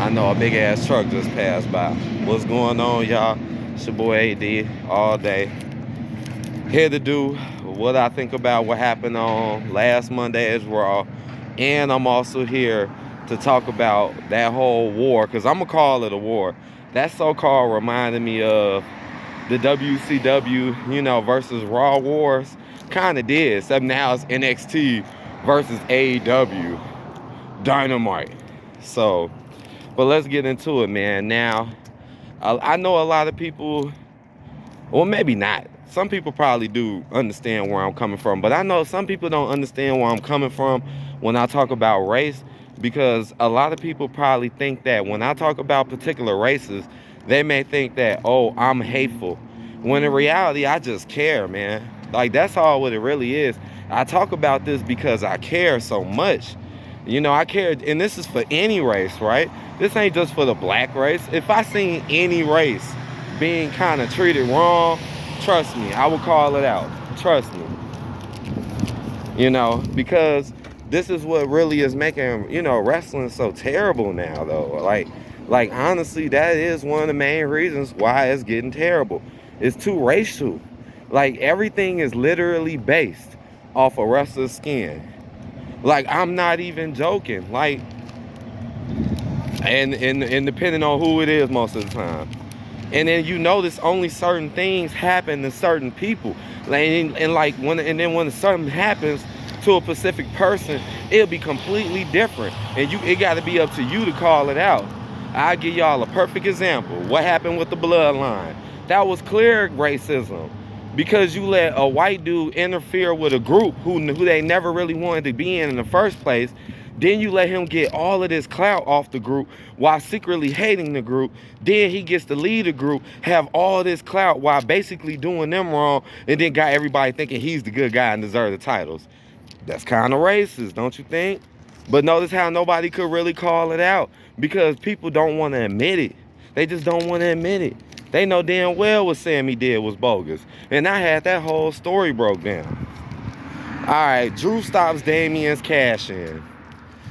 I know a big ass truck just passed by. What's going on, y'all? It's your boy AD all day. Here to do what I think about what happened on last Monday's Raw. And I'm also here to talk about that whole war, because I'm going to call it a war. That so-called reminded me of the WCW, versus Raw Wars. Kind of did, except now it's NXT versus AEW Dynamite. So, but let's get into it, man. Now, I know a lot of people, well, maybe not. Some people probably do understand where I'm coming from, but I know some people don't understand where I'm coming from when I talk about race, because a lot of people probably think that when I talk about particular races, they may think that, oh, I'm hateful. When in reality, I just care, man. Like, that's all what it really is. I talk about this because I care so much. I care, and this is for any race, right? This ain't just for the black race. If I seen any race being kind of treated wrong, trust me, I will call it out. Trust me. Because this is what really is making, wrestling so terrible now, though. Like honestly, that is one of the main reasons why it's getting terrible. It's too racial. Like, everything is literally based off a wrestler's skin. Like, I'm not even joking. Like, and depending on who it is most of the time. And then you notice only certain things happen to certain people. And then when something happens to a specific person, it'll be completely different. And it got to be up to you to call it out. I'll give y'all a perfect example. What happened with the bloodline? That was clear racism. Because you let a white dude interfere with a group who they never really wanted to be in the first place. Then you let him get all of this clout off the group while secretly hating the group. Then he gets to lead the group, have all this clout while basically doing them wrong, and then got everybody thinking he's the good guy and deserve the titles. That's kind of racist, don't you think? But notice how nobody could really call it out, because people don't want to admit it. They just don't want to admit it. They know damn well what Sammy did was bogus. And I had that whole story broke down. All right, Drew stops Damien's cash in.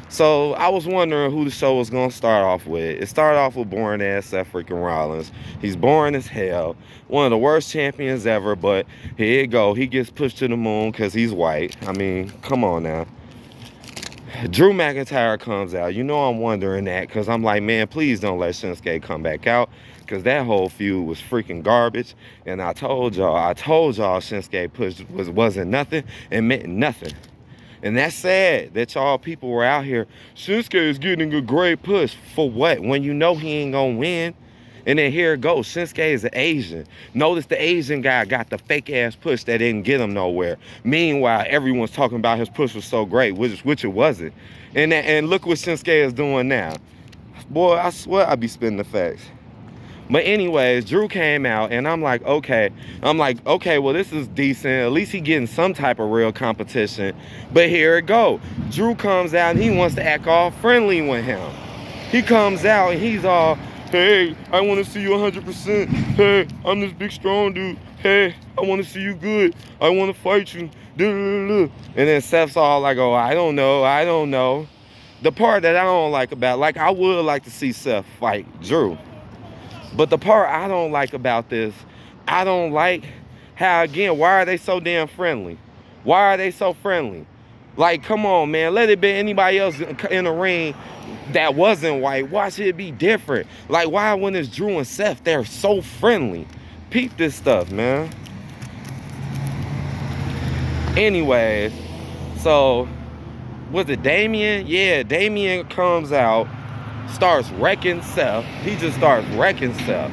So I was wondering who the show was going to start off with. It started off with boring ass Seth freaking Rollins. He's boring as hell. One of the worst champions ever, but here you go. He gets pushed to the moon because he's white. I mean, come on now. Drew McIntyre comes out. I'm wondering that, because I'm like, man, please don't let Shinsuke come back out, because that whole feud was freaking garbage. And I told y'all Shinsuke push wasn't nothing and meant nothing. And that's sad that y'all people were out here. Shinsuke is getting a great push. For what? When you know he ain't gonna win. And then here it goes. Shinsuke is an Asian. Notice the Asian guy got the fake ass push that didn't get him nowhere. Meanwhile, everyone's talking about his push was so great, which it wasn't. And look what Shinsuke is doing now. Boy, I swear I be spitting the facts. But anyways, Drew came out, and I'm like, okay, well, this is decent. At least he getting some type of real competition. But here it go. Drew comes out, and he wants to act all friendly with him. He comes out, and he's all, hey, I want to see you 100%. Hey, I'm this big, strong dude. Hey, I want to see you good. I want to fight you. And then Seth's all like, oh, I don't know. The part that I don't like about, like, I would like to see Seth fight Drew. But the part I don't like about this, I don't like how, again, why are they so damn friendly? Why are they so friendly? Like, come on, man. Let it be anybody else in the ring that wasn't white. Why should it be different? Like, why when it's Drew and Seth, they're so friendly? Peep this stuff, man. Anyways, so, was it Damien? Yeah, Damien comes out, starts wrecking Seth. He just starts wrecking Seth.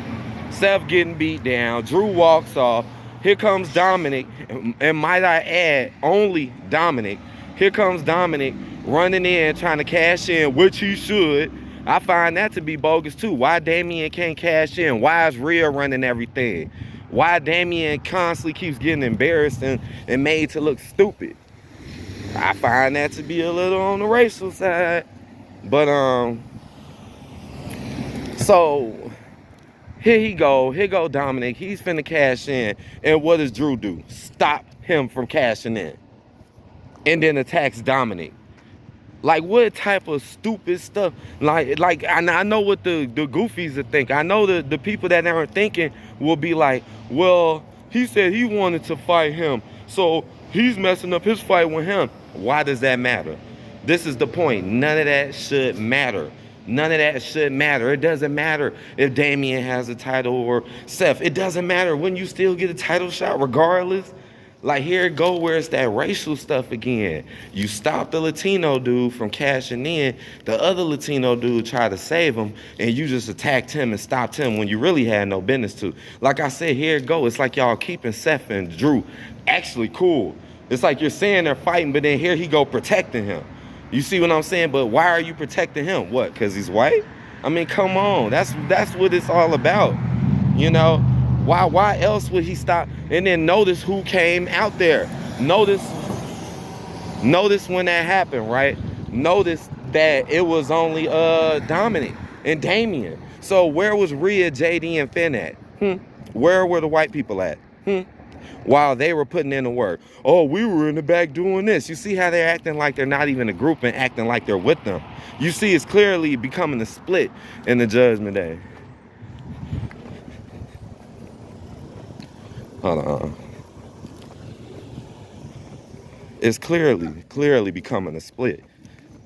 Seth getting beat down. Drew walks off. Here comes Dominic. And might I add, only Dominic. Here comes Dominic running in, trying to cash in, which he should. I find that to be bogus too. Why Damien can't cash in? Why is Rhea running everything? Why Damien constantly keeps getting embarrassed and made to look stupid? I find that to be a little on the racial side. But, so here go Dominic. He's finna cash in. And what does Drew do? Stop him from cashing in. And then attacks Dominic. Like, what type of stupid stuff? Like I know what the goofies are thinking. I know the people that aren't thinking will be like, well, he said he wanted to fight him, so he's messing up his fight with him. Why does that matter? This is the point. None of that should matter. None of that should matter. It doesn't matter if Damian has a title or Seth. It doesn't matter. When you still get a title shot regardless. Like, here it go where it's that racial stuff again. You stop the Latino dude from cashing in. The other Latino dude tried to save him, and you just attacked him and stopped him when you really had no business to. Like I said, here it go. It's like y'all keeping Seth and Drew actually cool. It's like you're saying they're fighting, but then here he go protecting him. You see what I'm saying? But why are you protecting him? What, because he's white? I mean, come on. That's what it's all about, you know? Why else would he stop? And then notice who came out there. Notice when that happened, right? Notice that it was only Dominic and Damian. So where was Rhea, JD, and Finn at? Where were the white people at? While they were putting in the work. Oh, we were in the back doing this. You see how they're acting like they're not even a group and acting like they're with them. You see it's clearly becoming a split in the Judgment Day. Hold on. It's clearly becoming a split.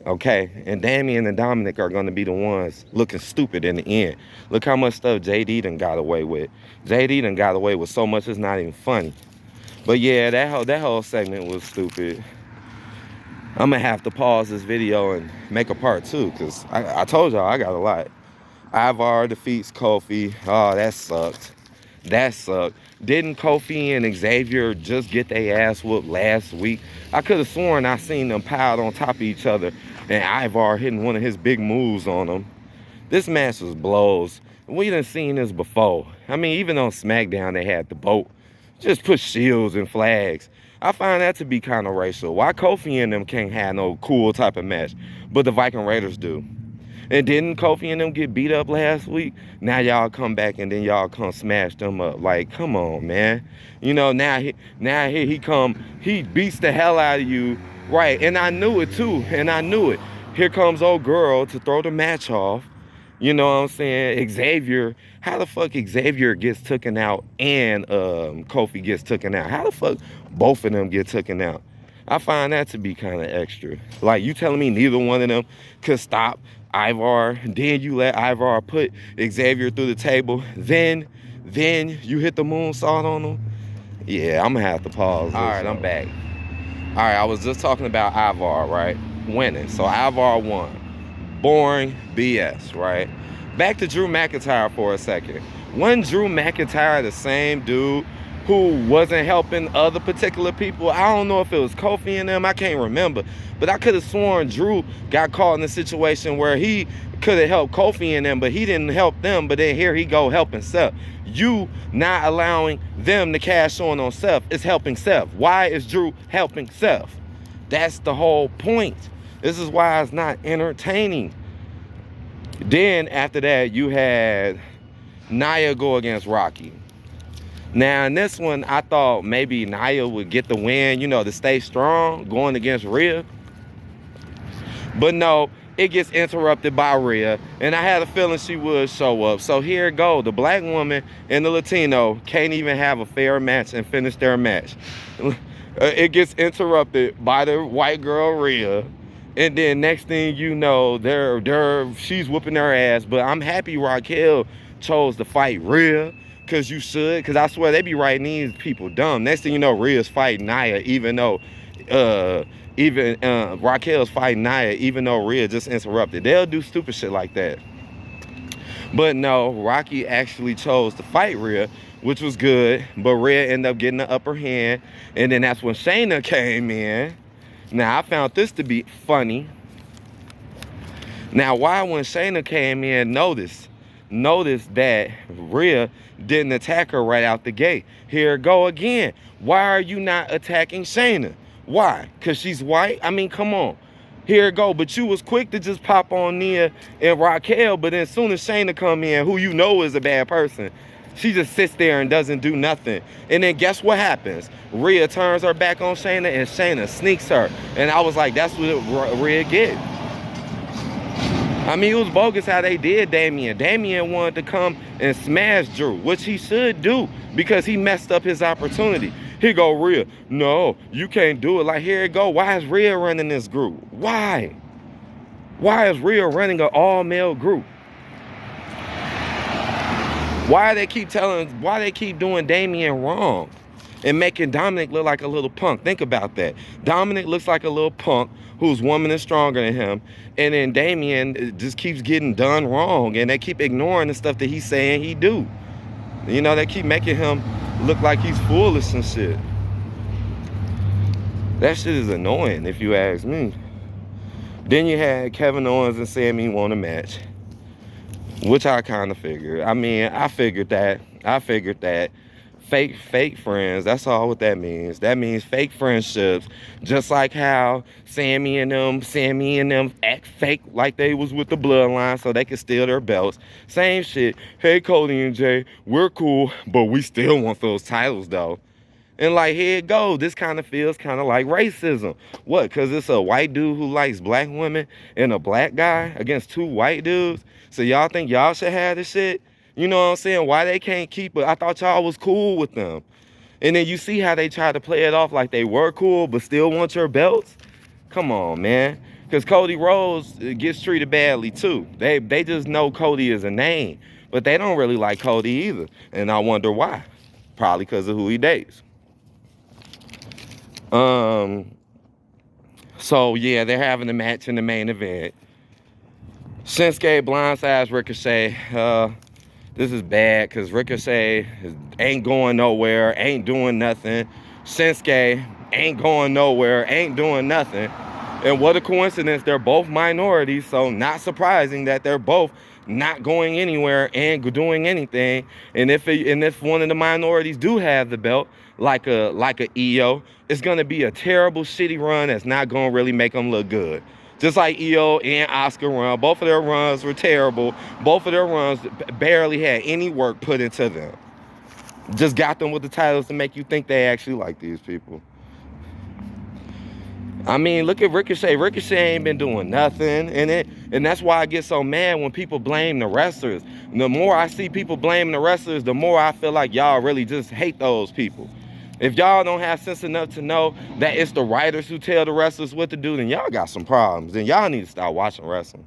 Okay? And Damian and Dominic are going to be the ones looking stupid in the end. Look how much stuff JD done got away with. JD done got away with so much it's not even funny. But yeah, that whole segment was stupid. I'm going to have to pause this video and make a part 2 because I told y'all I got a lot. Ivar defeats Kofi. Oh, that sucked. That sucked. Didn't Kofi and Xavier just get their ass whooped last week? I could have sworn I seen them piled on top of each other and Ivar hitting one of his big moves on them. This match was blows. We done seen this before. I mean, even on SmackDown, they had the boat. Just put shields and flags. I find that to be kind of racial. Why Kofi and them can't have no cool type of match, but the Viking Raiders do? And didn't Kofi and them get beat up last week? Now y'all come back and then y'all come smash them up. Like, come on, man. You know, now here he come. He beats the hell out of you. Right, and I knew it too, and I knew it. Here comes old girl to throw the match off. You know what I'm saying? Xavier, how the fuck Xavier gets taken out and Kofi gets taken out? How the fuck both of them get taken out? I find that to be kind of extra. Like, you telling me neither one of them could stop Ivar, then you let Ivar put Xavier through the table, then you hit the moonsault on him? Yeah, I'm gonna have to pause. All right, I'm back. All right, I was just talking about Ivar, right? Winning. So Ivar won. Boring BS, right? Back to Drew McIntyre for a second. Wasn't Drew McIntyre the same dude who wasn't helping other particular people? I don't know if it was Kofi and them. I can't remember. But I could have sworn Drew got caught in a situation where he could have helped Kofi and them, but he didn't help them. But then here he go helping Seth. You not allowing them to cash on Seth is helping Seth. Why is Drew helping Seth? That's the whole point. This is why it's not entertaining. Then after that, you had Nia go against Rocky. Now, in this one, I thought maybe Nia would get the win, you know, to stay strong, going against Rhea. But no, it gets interrupted by Rhea, and I had a feeling she would show up. So here it go. The black woman and the Latino can't even have a fair match and finish their match. It gets interrupted by the white girl, Rhea. And then next thing you know, she's whooping her ass. But I'm happy Raquel chose to fight Rhea. Because you should. Because I swear they be writing these people dumb. Next thing you know, Rhea's fighting Nia, even though Raquel's fighting Nia, even though Rhea just interrupted. They'll do stupid shit like that. But no, Rocky actually chose to fight Rhea, which was good. But Rhea ended up getting the upper hand. And then that's when Shayna came in. Now, I found this to be funny. Now, why when Shayna came in, notice that Rhea didn't attack her right out the gate. Here it go again. Why are you not attacking Shayna? Why? Because she's white? I mean, come on. Here it go. But you was quick to just pop on Nia and Raquel, but then as soon as Shayna come in, who you know is a bad person, she just sits there and doesn't do nothing. And then guess what happens? Rhea turns her back on Shayna and Shayna sneaks her. And I was like, that's what Rhea get. I mean, it was bogus how they did Damian. Damian wanted to come and smash Drew, which he should do because he messed up his opportunity. Here go Rhea. No, you can't do it. Like, here it go. Why is Rhea running this group? Why? Why is Rhea running an all-male group? Why they keep doing Damian wrong and making Dominic look like a little punk? Think about that. Dominic looks like a little punk whose woman is stronger than him, and then Damian just keeps getting done wrong, and they keep ignoring the stuff that he's saying he do. You know, they keep making him look like he's foolish and shit. That shit is annoying, if you ask me. Then you had Kevin Owens and Sami won a match, which I kind of figured. I mean, I figured that. Fake friends, that's all what that means. That means fake friendships. Just like how Sami and them act fake like they was with the bloodline so they could steal their belts. Same shit. Hey, Cody and Jay, we're cool, but we still want those titles though. And like, here it goes. This kind of feels kind of like racism. What? Because it's a white dude who likes black women and a black guy against two white dudes. So y'all think y'all should have this shit? You know what I'm saying? Why they can't keep it? I thought y'all was cool with them. And then you see how they try to play it off like they were cool but still want your belts? Come on, man. Because Cody Rhodes gets treated badly too. They just know Cody is a name. But they don't really like Cody either. And I wonder why. Probably because of who he dates. So yeah, they're having a match in the main event. Shinsuke blindsides Ricochet. This is bad because Ricochet ain't going nowhere, ain't doing nothing. Shinsuke ain't going nowhere, ain't doing nothing. And what a coincidence, they're both minorities, so not surprising that they're both not going anywhere and doing anything. And if one of the minorities do have the belt, like a EO, it's gonna be a terrible, shitty run that's not gonna really make them look good. Just like EO and Oscar run, both of their runs were terrible. Both of their runs barely had any work put into them. Just got them with the titles to make you think they actually like these people. I mean, look at Ricochet. Ricochet ain't been doing nothing. And that's why I get so mad when people blame the wrestlers. And the more I see people blaming the wrestlers, the more I feel like y'all really just hate those people. If y'all don't have sense enough to know that it's the writers who tell the wrestlers what to do, then y'all got some problems. Then y'all need to start watching wrestling.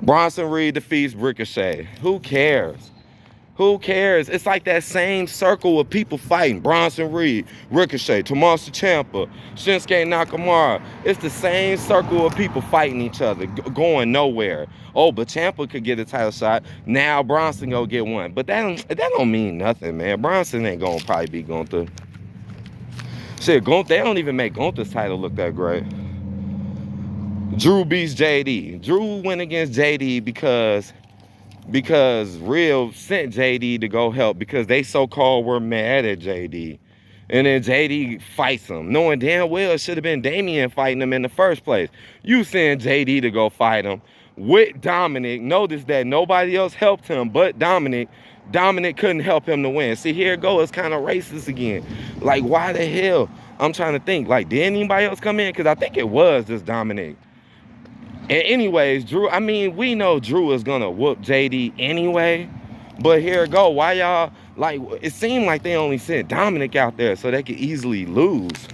Bronson Reed defeats Ricochet. Who cares? Who cares? It's like that same circle of people fighting. Bronson Reed, Ricochet, Tommaso Ciampa, Shinsuke Nakamura. It's the same circle of people fighting each other, going nowhere. Oh, but Ciampa could get a title shot. Now Bronson go get one. But that don't mean nothing, man. Bronson ain't gonna probably be Gunther. Shit, they don't even make Gunther's title look that great. Drew beats JD. Drew went against JD because Real sent JD to go help because they so-called were mad at JD. And then JD fights him, knowing damn well it should have been Damian fighting him in the first place. You send JD to go fight him with Dominic. Notice that nobody else helped him but Dominic. Dominic couldn't help him to win. See, here it goes. It's kind of racist again. Like, why the hell? I'm trying to think. Like, did anybody else come in? Because I think it was just Dominic. And anyways, Drew, I mean, we know Drew is going to whoop JD anyway. But here it go. Why y'all, like, it seemed like they only sent Dominic out there so they could easily lose.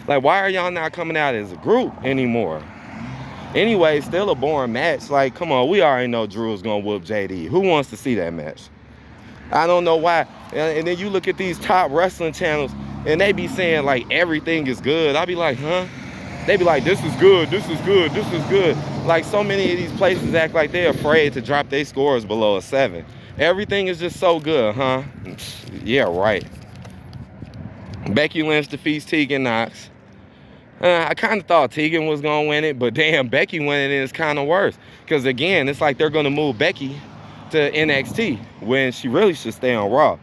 Like, why are y'all not coming out as a group anymore? Anyway, still a boring match. Like, come on, we already know Drew is going to whoop JD. Who wants to see that match? I don't know why. And then you look at these top wrestling channels, and they be saying, like, everything is good. I be like, huh? They be like, this is good, this is good, this is good. Like, so many of these places act like they're afraid to drop their scores below a 7. Everything is just so good, huh? Yeah, right. Becky Lynch defeats Tegan Nox. I kind of thought Tegan was going to win it, but damn, Becky winning it is kind of worse. Because, again, it's like they're going to move Becky to NXT when she really should stay on Raw.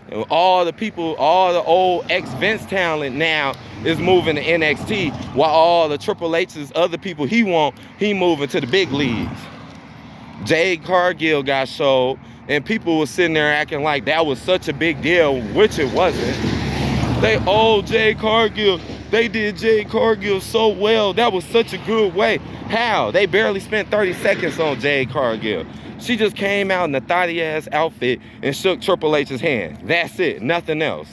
And all the people, all the old ex-Vince talent now is moving to NXT, while all the Triple H's other people he moving to the big leagues. Jade Cargill got sold, and people were sitting there acting like that was such a big deal, which it wasn't. They, oh, Jade Cargill, They did Jade Cargill so well. That was such a good way. How? They barely spent 30 seconds on Jade Cargill. She just came out in a thotty ass outfit and shook Triple H's hand. That's it. Nothing else.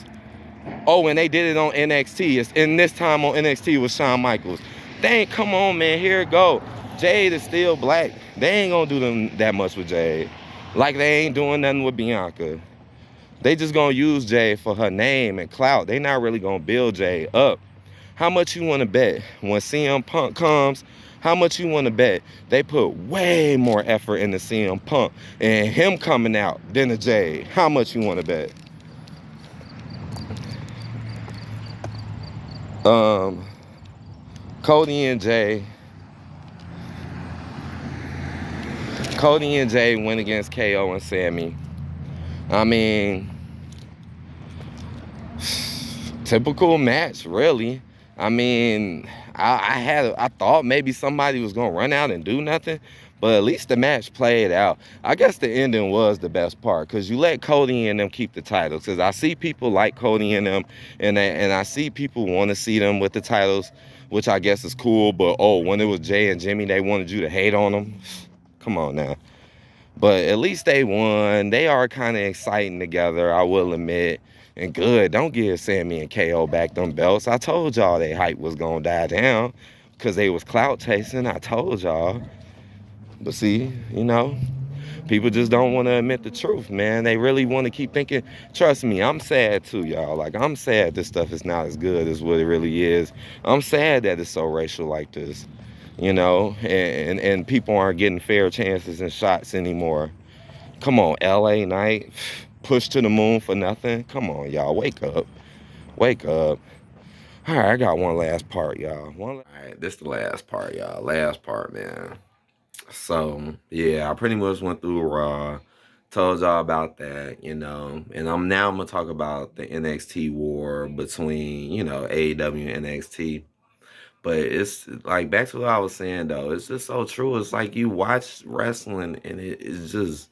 Oh, and they did it on NXT. And this time on NXT with Shawn Michaels. They ain't, come on, man. Here it go. Jade is still black. They ain't gonna do them that much with Jade. Like they ain't doing nothing with Bianca. They just gonna use Jade for her name and clout. They not really gonna build Jade up. How much you wanna bet when CM Punk comes? How much you wanna bet they put way more effort into CM Punk and him coming out than the Jade? How much you wanna bet? Cody and Jay went against KO and Sammy. I mean, typical match, really. I mean, I thought maybe somebody was gonna run out and do nothing, but at least the match played out. I guess the ending was the best part because you let Cody and them keep the titles. Because I see people like Cody and them, and I see people want to see them with the titles, which I guess is cool. But oh, when it was Jay and Jimmy, they wanted you to hate on them. Come on now. But at least they won. They are kind of exciting together, I will admit. And good, don't give Sammy and KO back them belts. I told y'all their hype was going to die down because they was clout chasing. I told y'all. But see, you know, people just don't want to admit the truth, man. They really want to keep thinking. Trust me, I'm sad too, y'all. Like, I'm sad this stuff is not as good as what it really is. I'm sad that it's so racial like this, you know, and people aren't getting fair chances and shots anymore. Come on, LA Knight, pushed to the moon for nothing. Come on, y'all, wake up. Wake up. All right, I got one last part, y'all. All right, this the last part, y'all. Last part, man. So, yeah, I pretty much went through Raw, told y'all about that, you know, and I'm going to talk about the NXT war between, you know, AEW and NXT. But it's like, back to what I was saying, though, it's just so true. It's like you watch wrestling and it's just,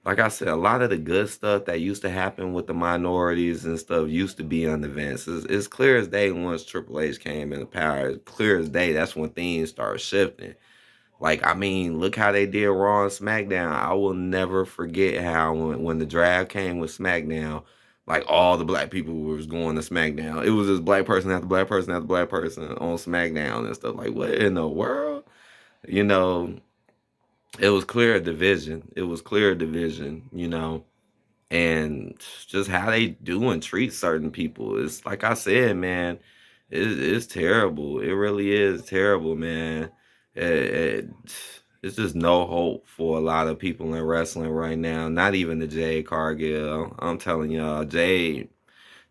like I said, a lot of the good stuff that used to happen with the minorities and stuff used to be on events. It's clear as day once Triple H came into power. It's clear as day. That's when things started shifting. Like, I mean, look how they did Raw and SmackDown. I will never forget how when the draft came with SmackDown, like all the black people was going to SmackDown. It was just black person after black person after black person on SmackDown and stuff. Like, what in the world? You know, it was clear division. It was clear division, you know, and just how they do and treat certain people. It's like I said, man, it's terrible. It really is terrible, man. It, it's just no hope for a lot of people in wrestling right now. Not even the Jade Cargill. I'm telling y'all, Jade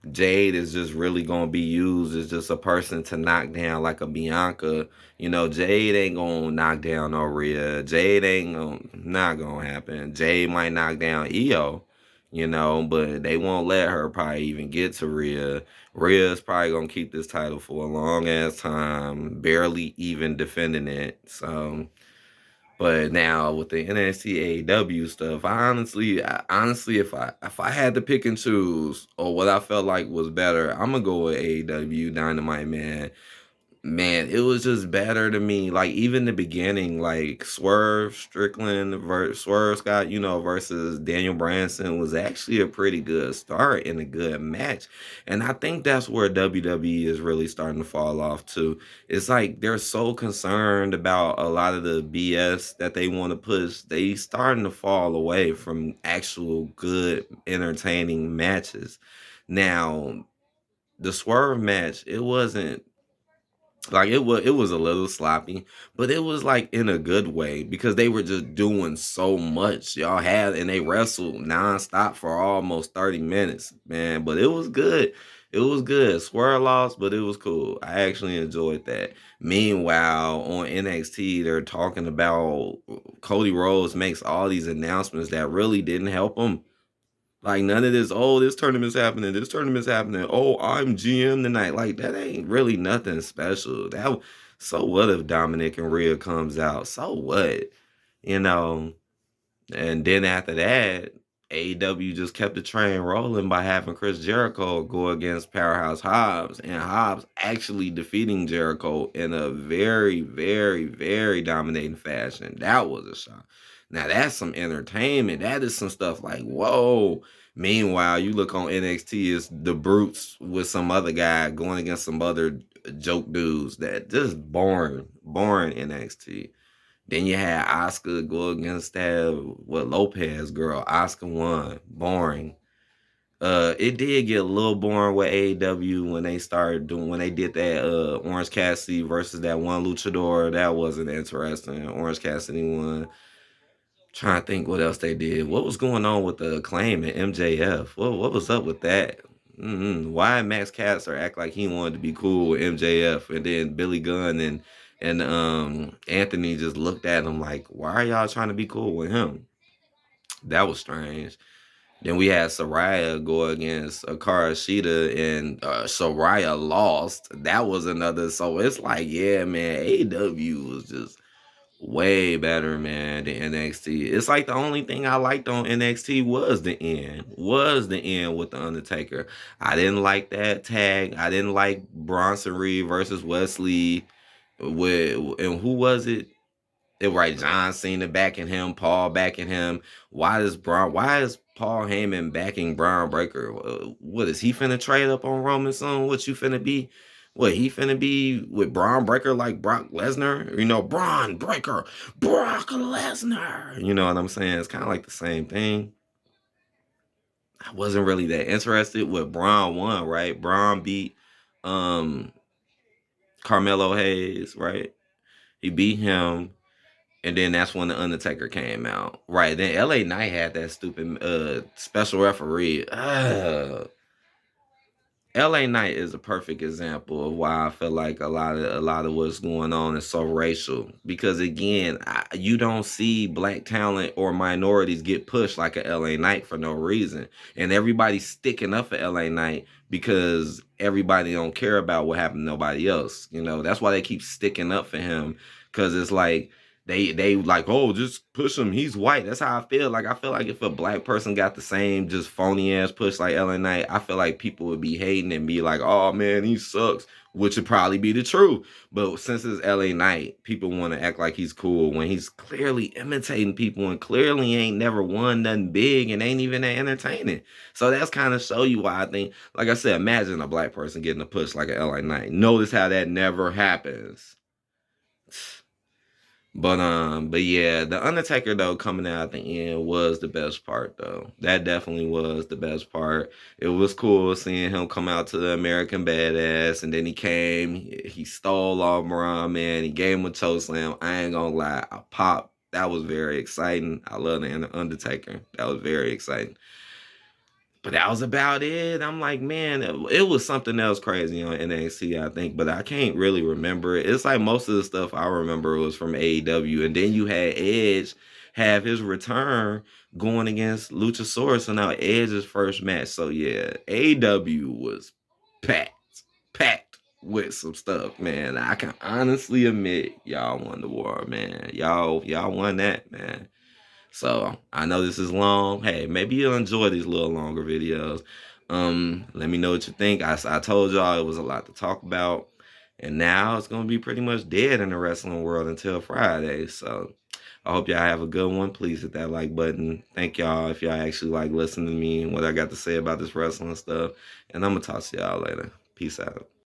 is just really gonna be used as just a person to knock down like a Bianca. You know, Jade ain't gonna knock down no Rhea. Jade ain't not gonna happen. Jade might knock down Io, you know, but they won't let her probably even get to Rhea. Rhea's probably gonna keep this title for a long ass time, barely even defending it. So, but now with the NXT AEW stuff, honestly, if I had to pick and choose or what I felt like was better, I'm gonna go with AEW Dynamite, man. Man, it was just better to me. Like, even the beginning, like Swerve Scott, you know, versus Daniel Bryanson was actually a pretty good start and a good match. And I think that's where WWE is really starting to fall off too. It's like they're so concerned about a lot of the BS that they want to push. They starting to fall away from actual good, entertaining matches. Now, the Swerve match, it wasn't like it was a little sloppy, but it was like in a good way because they were just doing so much. Y'all had and they wrestled nonstop for almost 30 minutes, man. But it was good. It was good. Swear lost, but it was cool. I actually enjoyed that. Meanwhile, on NXT, they're talking about Cody Rhodes makes all these announcements that really didn't help him. Like none of this, oh, this tournament's happening, this tournament's happening. Oh, I'm GM tonight. Like that ain't really nothing special. So what if Dominic and Rhea comes out? So what? You know, and then after that, AEW just kept the train rolling by having Chris Jericho go against Powerhouse Hobbs, and Hobbs actually defeating Jericho in a very, very, very dominating fashion. That was a shock. Now that's some entertainment. That is some stuff like whoa. Meanwhile, you look on NXT, it's the Brutes with some other guy going against some other joke dudes that just boring NXT. Then you had Oscar go against that Lopez girl. Oscar won. Boring. It did get a little boring with AEW when they did that Orange Cassidy versus that one luchador. That wasn't interesting. Orange Cassidy won. Trying to think what else they did. What was going on with the Acclaim and MJF? What was up with that? Why Max Caster act like he wanted to be cool with MJF, and then Billy Gunn and Anthony just looked at him like, why are y'all trying to be cool with him? That was strange. Then we had Soraya go against Akara Shida, and Soraya lost. That was another. So it's like, yeah, man, AEW was just way better, man, than NXT. It's like the only thing I liked on NXT was the end. Was the end with The Undertaker. I didn't like that tag. I didn't like Bronson Reed versus Wesley. And who was it? It right, John Cena backing him, Paul backing him. Why is Paul Heyman backing Braun Breaker? What is he finna trade up on Roman soon? What you finna be? What he finna be with Braun Breaker like Brock Lesnar? You know, Braun Breaker, Brock Lesnar. You know what I'm saying? It's kind of like the same thing. I wasn't really that interested with Braun won, right? Braun beat um Carmelo Hayes, right? He beat him. And then that's when the Undertaker came out. Right. Then LA Knight had that stupid special referee. LA Knight is a perfect example of why I feel like a lot of what's going on is so racial. Because again, you don't see black talent or minorities get pushed like a LA Knight for no reason. And everybody's sticking up for LA Knight because everybody don't care about what happened to nobody else. You know, that's why they keep sticking up for him. Cause it's like they like, oh, just push him. He's white. That's how I feel. Like I feel like if a black person got the same just phony ass push like LA Knight, I feel like people would be hating and be like, oh man, he sucks, which would probably be the truth. But since it's LA Knight, people want to act like he's cool when he's clearly imitating people and clearly ain't never won nothing big and ain't even that entertaining. So that's kind of show you why I think, like I said, imagine a black person getting a push like a LA Knight. Notice how that never happens. But yeah, the Undertaker though coming out at the end was the best part though. That definitely was the best part. It was cool seeing him come out to the American Badass, and then he came, he stole all Braun, man. He gave him a toe slam. I ain't gonna lie, I popped. That was very exciting. I love the Undertaker. That was very exciting. But that was about it. I'm like, man, it was something else crazy on NXT, I think, but I can't really remember it. It's like most of the stuff I remember was from AEW, and then you had Edge have his return going against Luchasaurus, so now Edge's first match. So yeah, AEW was packed with some stuff, man. I can honestly admit, y'all won the war, man. Y'all won that, man. So I know this is long. Hey, maybe you'll enjoy these little longer videos. Let me know what you think. I told y'all it was a lot to talk about. And now it's gonna be pretty much dead in the wrestling world until Friday. So I hope y'all have a good one. Please hit that like button. Thank y'all if y'all actually like listening to me and what I got to say about this wrestling stuff. And I'm gonna talk to y'all later. Peace out.